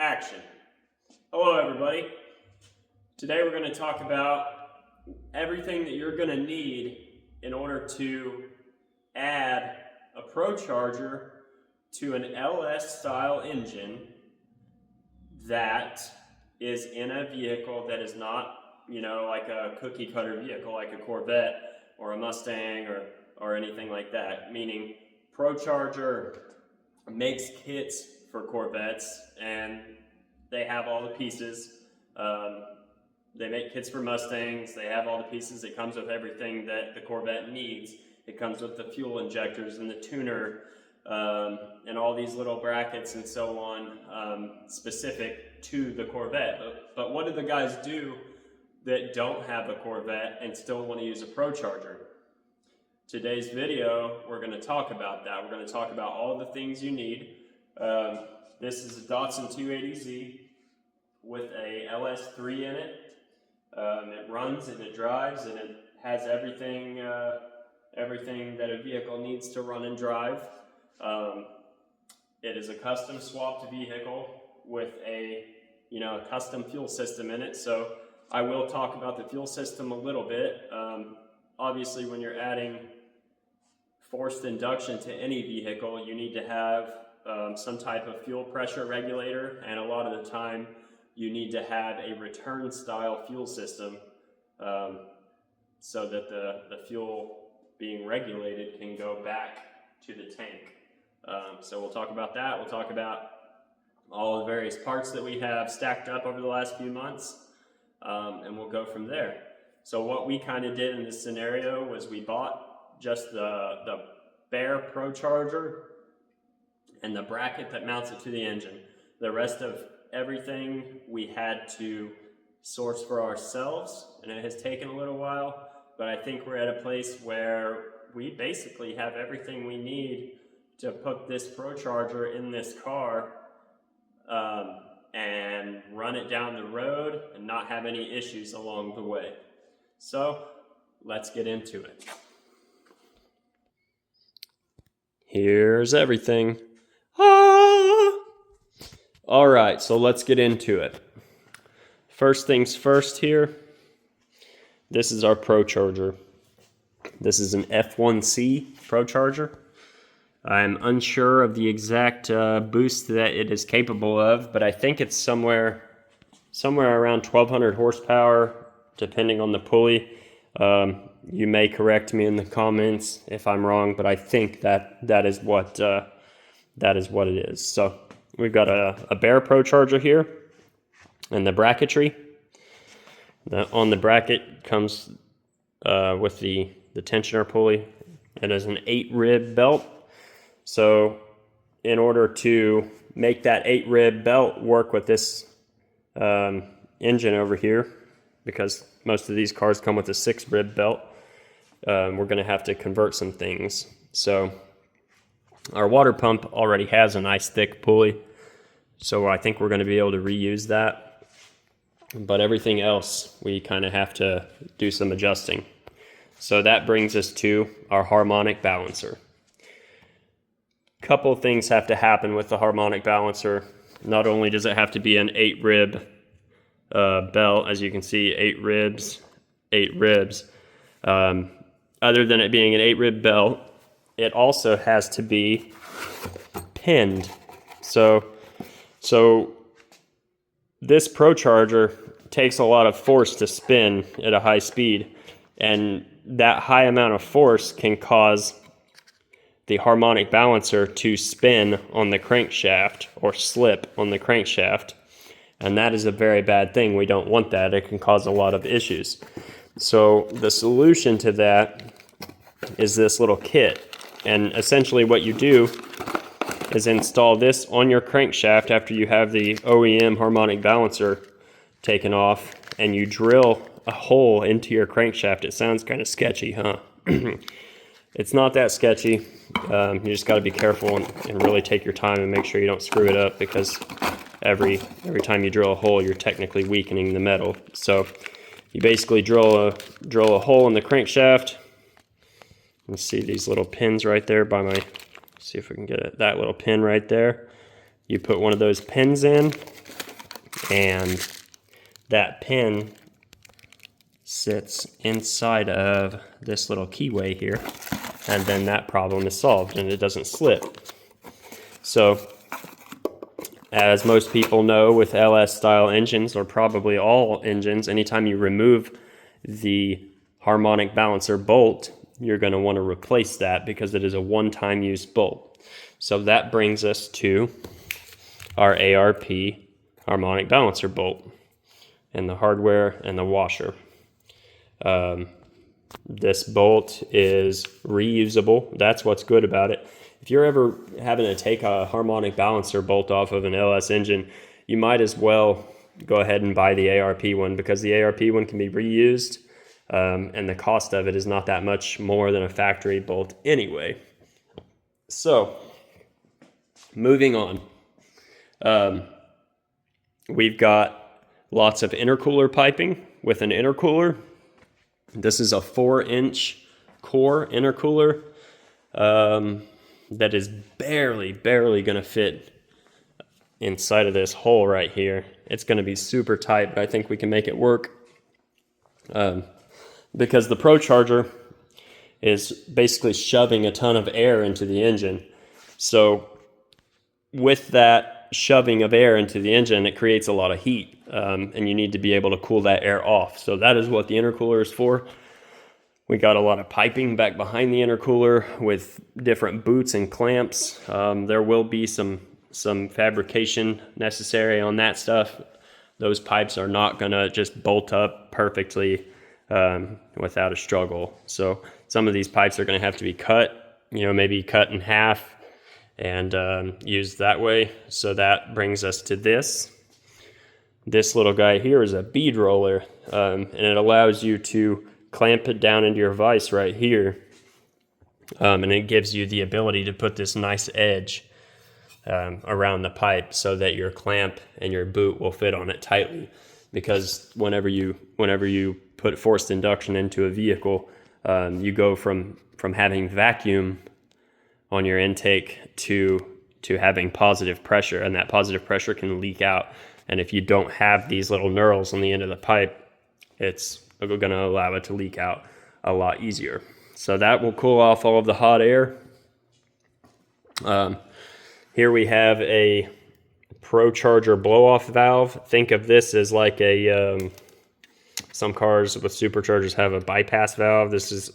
Action. Hello everybody. Today we're going to talk about everything that you're going to need in order to add a ProCharger to an LS style engine that is in a vehicle that is not, like a cookie cutter vehicle like a Corvette or a Mustang or anything like that. Meaning ProCharger makes kits for Corvettes and they have all the pieces. They make kits for Mustangs. They have all the pieces. It comes with everything that the Corvette needs. It comes with the fuel injectors and the tuner and all these little brackets and so on, specific to the Corvette. But what do the guys do that don't have a Corvette and still want to use a ProCharger? Today's video, we're going to talk about that. We're going to talk about all the things you need. This is a Datsun 280Z with a LS3 in it. It runs and it drives and it has everything that a vehicle needs to run and drive. It is a custom swapped vehicle with a custom fuel system in it. So I will talk about the fuel system a little bit. Obviously, when you're adding forced induction to any vehicle, you need to have some type of fuel pressure regulator, and a lot of the time you need to have a return style fuel system so that the fuel being regulated can go back to the tank. So we'll talk about that. We'll talk about all the various parts that we have stacked up over the last few months, and we'll go from there. So what we kind of did in this scenario was we bought just the bare ProCharger and the bracket that mounts it to the engine. The rest of everything we had to source for ourselves, and it has taken a little while, but I think we're at a place where we basically have everything we need to put this ProCharger in this car and run it down the road and not have any issues along the way. So let's get into it. Here's everything. All right, so let's get into it. First things first here, this is our ProCharger. This is an F1C ProCharger. I'm unsure of the exact boost that it is capable of, but I think it's somewhere around 1200 horsepower, depending on the pulley. You may correct me in the comments if I'm wrong, but I think that is what it is. So we've got a bare ProCharger here, and the bracketry. On the bracket comes with the tensioner pulley. It is an 8-rib belt. So in order to make that 8-rib belt work with this engine over here, because most of these cars come with a 6-rib belt, we're going to have to convert some things. So our water pump already has a nice thick pulley, so I think we're going to be able to reuse that. But everything else, we kind of have to do some adjusting. So that brings us to our harmonic balancer. Couple of things have to happen with the harmonic balancer. Not only does it have to be an 8-rib belt, as you can see, 8 ribs. Other than it being an 8-rib belt, it also has to be pinned. So this ProCharger takes a lot of force to spin at a high speed, and that high amount of force can cause the harmonic balancer to spin on the crankshaft or slip on the crankshaft, and that is a very bad thing. We don't want that. It can cause a lot of issues. So the solution to that is this little kit, and essentially what you do is install this on your crankshaft after you have the OEM harmonic balancer taken off, and you drill a hole into your crankshaft. It sounds kind of sketchy, huh? It's not that sketchy. You just got to be careful and really take your time and make sure you don't screw it up, because every time you drill a hole, you're technically weakening the metal. So you basically drill a hole in the crankshaft. You see these little pins right there by see if we can get it, that little pin right there. You put one of those pins in, and that pin sits inside of this little keyway here, and then that problem is solved and it doesn't slip. So as most people know, with LS style engines, or probably all engines, anytime you remove the harmonic balancer bolt, you're going to want to replace that because it is a one-time use bolt. So that brings us to our ARP harmonic balancer bolt and the hardware and the washer. This bolt is reusable. That's what's good about it. If you're ever having to take a harmonic balancer bolt off of an LS engine, you might as well go ahead and buy the ARP one, because the ARP one can be reused, and the cost of it is not that much more than a factory bolt anyway. So, moving on. We've got lots of intercooler piping with an intercooler. This is a 4-inch core intercooler that is barely going to fit inside of this hole right here. It's going to be super tight, but I think we can make it work because the ProCharger is basically shoving a ton of air into the engine. So with that shoving of air into the engine, it creates a lot of heat, and you need to be able to cool that air off. So that is what the intercooler is for. We got a lot of piping back behind the intercooler with different boots and clamps. There will be some fabrication necessary on that stuff. Those pipes are not gonna just bolt up perfectly without a struggle. So some of these pipes are gonna have to be cut, maybe cut in half and used that way. So that brings us to this. This little guy here is a bead roller, and it allows you to clamp it down into your vise right here, and it gives you the ability to put this nice edge around the pipe so that your clamp and your boot will fit on it tightly. Because whenever you put forced induction into a vehicle, you go from having vacuum on your intake to having positive pressure, and that positive pressure can leak out. And if you don't have these little knurls on the end of the pipe, it's going to allow it to leak out a lot easier. So that will cool off all of the hot air. Here we have a ProCharger blow-off valve. Think of this as like some cars with superchargers have a bypass valve. This is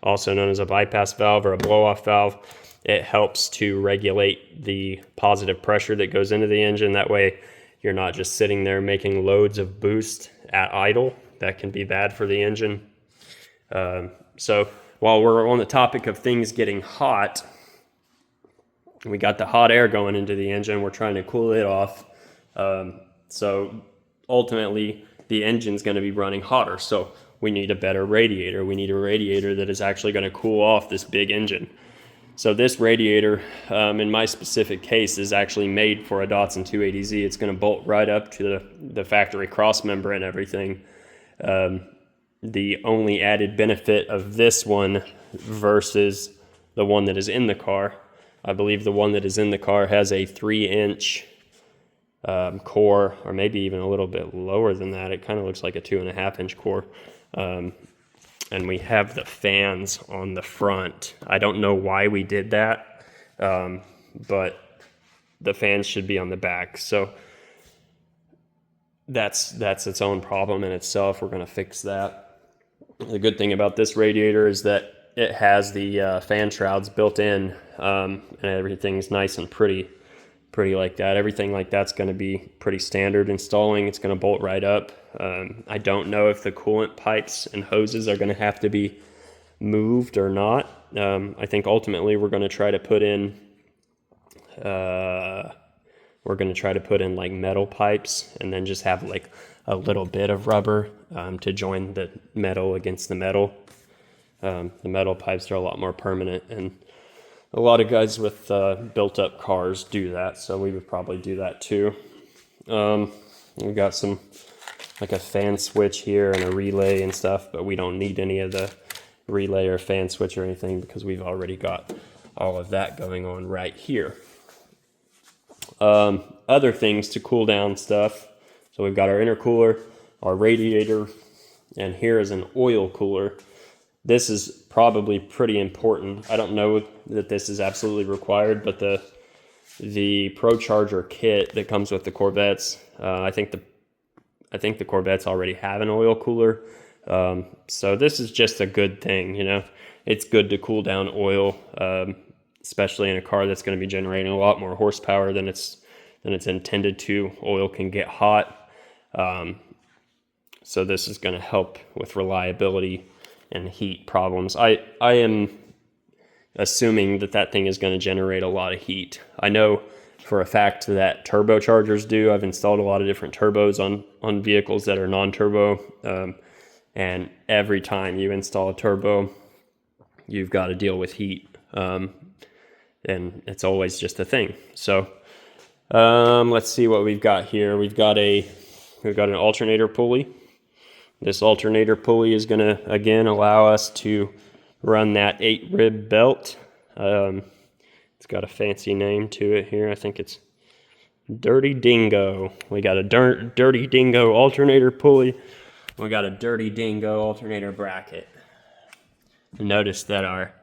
also known as a bypass valve or a blow-off valve. It helps to regulate the positive pressure that goes into the engine. That way you're not just sitting there making loads of boost at idle. That can be bad for the engine. So while we're on the topic of things getting hot, we got the hot air going into the engine. We're trying to cool it off. So ultimately, the engine's going to be running hotter. So we need a better radiator. We need a radiator that is actually going to cool off this big engine. So this radiator, in my specific case, is actually made for a Datsun 280Z. It's going to bolt right up to the factory cross member and everything. The only added benefit of this one versus the one that is in the car, I believe the one that is in the car has a 3-inch core, or maybe even a little bit lower than that. It kind of looks like a 2.5-inch core. And we have the fans on the front. I don't know why we did that, but the fans should be on the back. So that's its own problem in itself. We're going to fix that. The good thing about this radiator is that it has the fan shrouds built in, and everything's nice and pretty like that. Everything like that's going to be pretty standard installing. It's going to bolt right up. I don't know if the coolant pipes and hoses are going to have to be moved or not. I think ultimately we're going to try to put in like metal pipes, and then just have like a little bit of rubber to join the metal against the metal. The metal pipes are a lot more permanent, and a lot of guys with built-up cars do that, so we would probably do that too. We got some, like a fan switch here and a relay and stuff, but we don't need any of the relay or fan switch or anything because we've already got all of that going on right here. Other things to cool down stuff, So we've got our intercooler, our radiator, and here is an oil cooler. This is probably pretty important. I don't know that this is absolutely required, but the ProCharger kit that comes with the Corvettes, I think the Corvettes already have an oil cooler. So this is just a good thing, you know. It's good to cool down oil, especially in a car that's going to be generating a lot more horsepower than it's intended to. Oil can get hot. So this is going to help with reliability and heat problems. I am assuming that thing is going to generate a lot of heat. I know for a fact that turbochargers do. I've installed a lot of different turbos on vehicles that are non-turbo, and every time you install a turbo, you've got to deal with heat, and it's always just a thing. So let's see what we've got here. We've got an alternator pulley. This alternator pulley is going to, again, allow us to run that 8-rib belt. It's got a fancy name to it here. I think it's Dirty Dingo. We got a Dirty Dingo alternator pulley. We got a Dirty Dingo alternator bracket. Notice that our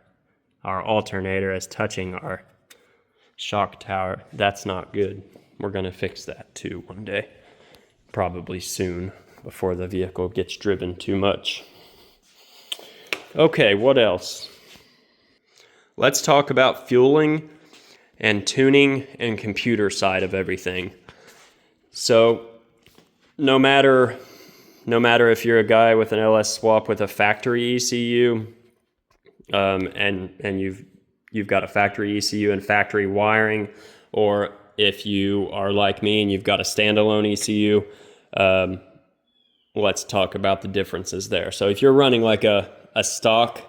alternator is touching our shock tower. That's not good. We're going to fix that too one day. Probably soon, before the vehicle gets driven too much. Okay, what else? Let's talk about fueling and tuning and computer side of everything. So no matter if you're a guy with an LS swap with a factory ECU, and you've got a factory ECU and factory wiring, or if you are like me and you've got a standalone ECU, let's talk about the differences there. So if you're running like a stock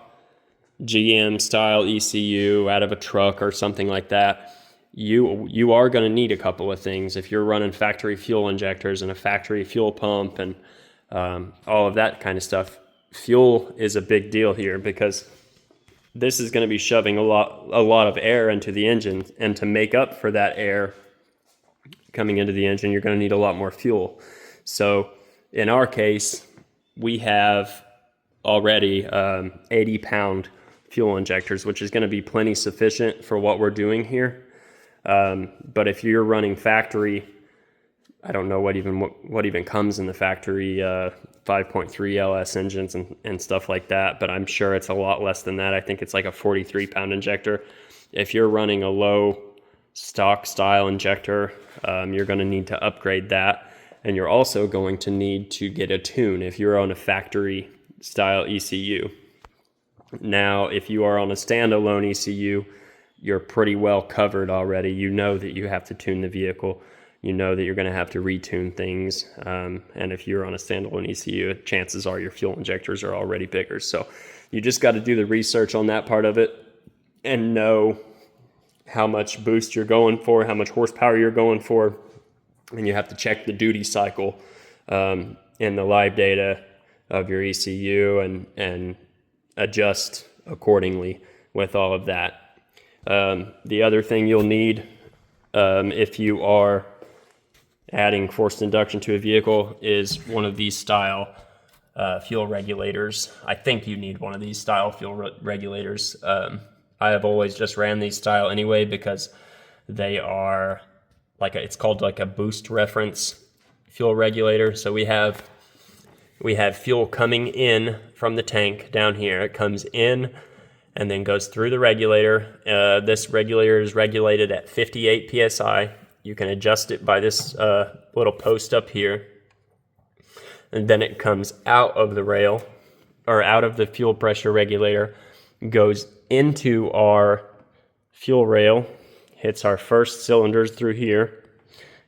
GM style ECU out of a truck or something like that, you are going to need a couple of things. If you're running factory fuel injectors and a factory fuel pump and all of that kind of stuff, fuel is a big deal here, because this is going to be shoving a lot of air into the engine, and to make up for that air coming into the engine, you're going to need a lot more fuel. So in our case, we have already 80-pound fuel injectors, which is going to be plenty sufficient for what we're doing here. But if you're running factory, I don't know what even comes in the factory 5.3 LS engines and stuff like that, but I'm sure it's a lot less than that. I think it's like a 43-pound injector. If you're running a low stock style injector, you're going to need to upgrade that, and you're also going to need to get a tune if you're on a factory style ECU. Now, if you are on a standalone ECU, you're pretty well covered already. You know that you have to tune the vehicle. You know that you're going to have to retune things. And if you're on a standalone ECU, chances are your fuel injectors are already bigger. So you just got to do the research on that part of it and know how much boost you're going for, how much horsepower you're going for. And you have to check the duty cycle in the live data of your ECU and adjust accordingly with all of that. The other thing you'll need if you are adding forced induction to a vehicle is one of these style fuel regulators. I think you need one of these style fuel regulators. I have always just ran these style anyway, because they are it's called like a boost reference fuel regulator. So we have fuel coming in from the tank down here. It comes in and then goes through the regulator. This regulator is regulated at 58 PSI. You can adjust it by this little post up here. And then it comes out of the rail, or out of the fuel pressure regulator, goes into our fuel rail, hits our first cylinders through here,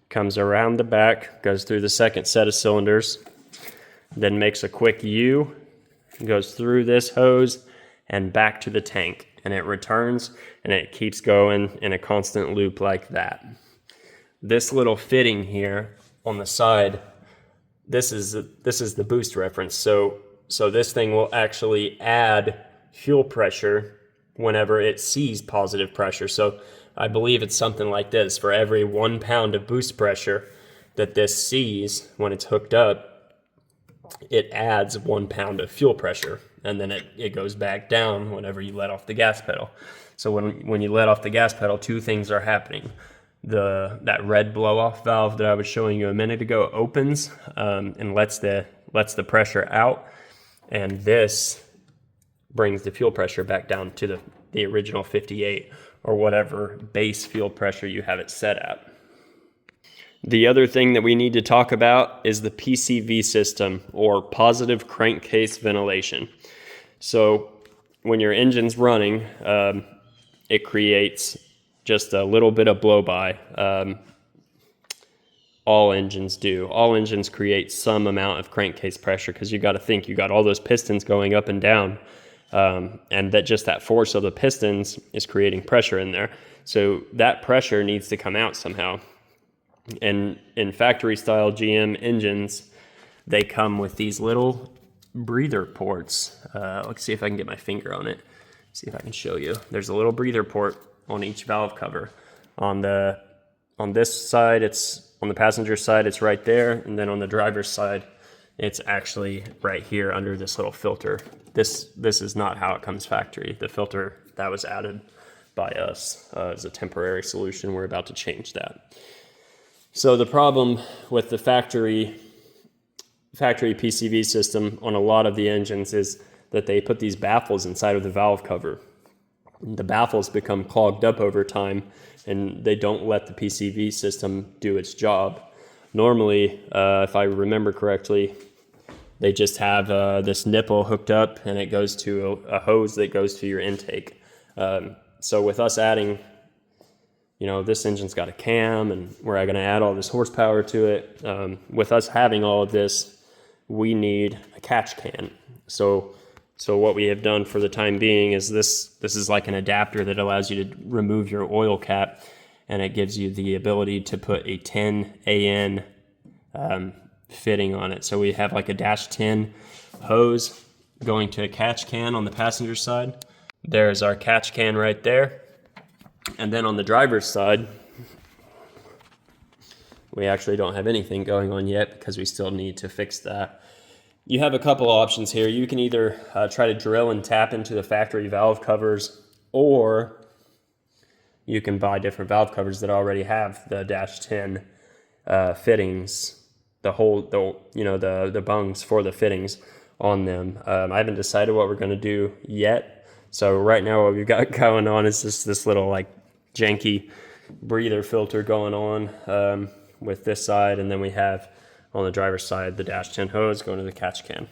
comes around the back, goes through the second set of cylinders, then makes a quick U, goes through this hose and back to the tank, and it returns, and it keeps going in a constant loop like that. This little fitting here on the side, this is the boost reference. So this thing will actually add fuel pressure whenever it sees positive pressure. So I believe it's something like this: for every 1 pound of boost pressure, that this sees when it's hooked up, it adds 1 pound of fuel pressure, and then it goes back down whenever you let off the gas pedal. So when you let off the gas pedal, two things are happening. That red blow-off valve that I was showing you a minute ago opens and lets the pressure out, and this brings the fuel pressure back down to the original 58 or whatever base fuel pressure you have it set at. The other thing that we need to talk about is the PCV system, or positive crankcase ventilation. So when your engine's running, it creates just a little bit of blow-by. All engines do. All engines create some amount of crankcase pressure, because you got to think, you got all those pistons going up and down, and that force of the pistons is creating pressure in there. So that pressure needs to come out somehow. And in factory style GM engines, they come with these little breather ports. Let's see if I can get my finger on it. See if I can show you. There's a little breather port on each valve cover. On this side, it's on the passenger side, it's right there, and then on the driver's side, it's actually right here under this little filter. This is not how it comes factory. The filter that was added by us is a temporary solution. We're about to change that. So the problem with the factory PCV system on a lot of the engines is that they put these baffles inside of the valve cover. The baffles become clogged up over time, and they don't let the PCV system do its job. Normally, if I remember correctly, they just have this nipple hooked up, and it goes to a hose that goes to your intake. So with us adding, this engine's got a cam, and we're going to add all this horsepower to it. With us having all of this, we need a catch can. So what we have done for the time being is this is like an adapter that allows you to remove your oil cap, and it gives you the ability to put a 10 AN fitting on it. So we have like a -10 hose going to a catch can on the passenger side. There's our catch can right there. And then on the driver's side, we actually don't have anything going on yet because we still need to fix that. You have a couple options here. You can either try to drill and tap into the factory valve covers, or you can buy different valve covers that already have the -10 fittings, the bungs for the fittings on them. I haven't decided what we're going to do yet. So right now what we've got going on is just this little like janky breather filter going on with this side, and then we have on the driver's side the -10 hose going to the catch can.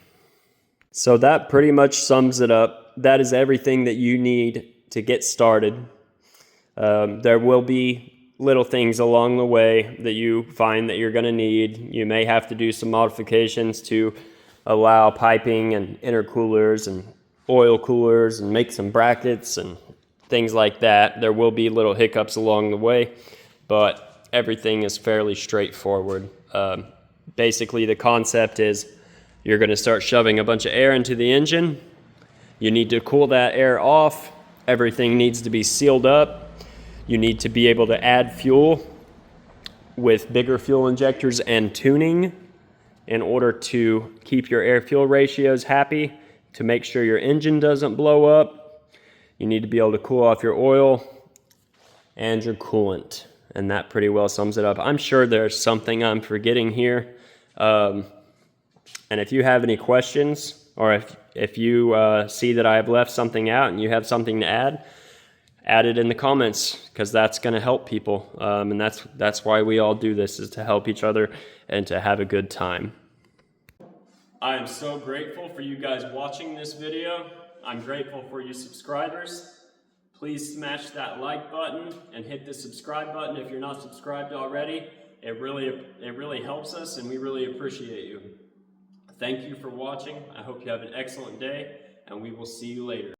So that pretty much sums it up. That is everything that you need to get started. There will be little things along the way that you find that you're going to need. You may have to do some modifications to allow piping and intercoolers and oil coolers and make some brackets and things like that. There will be little hiccups along the way, but everything is fairly straightforward. Basically, the concept is you're going to start shoving a bunch of air into the engine. You need to cool that air off. Everything needs to be sealed up. You need to be able to add fuel with bigger fuel injectors and tuning in order to keep your air-fuel ratios happy, to make sure your engine doesn't blow up. You need to be able to cool off your oil and your coolant, and that pretty well sums it up. I'm sure there's something I'm forgetting here, and if you have any questions, or if you see that I have left something out and you have something to add it in the comments, because that's going to help people, and that's why we all do this, is to help each other and to have a good time. I am so grateful for you guys watching this video. I'm grateful for you subscribers. Please smash that like button and hit the subscribe button if you're not subscribed already. It really helps us, and we really appreciate you. Thank you for watching. I hope you have an excellent day, and we will see you later.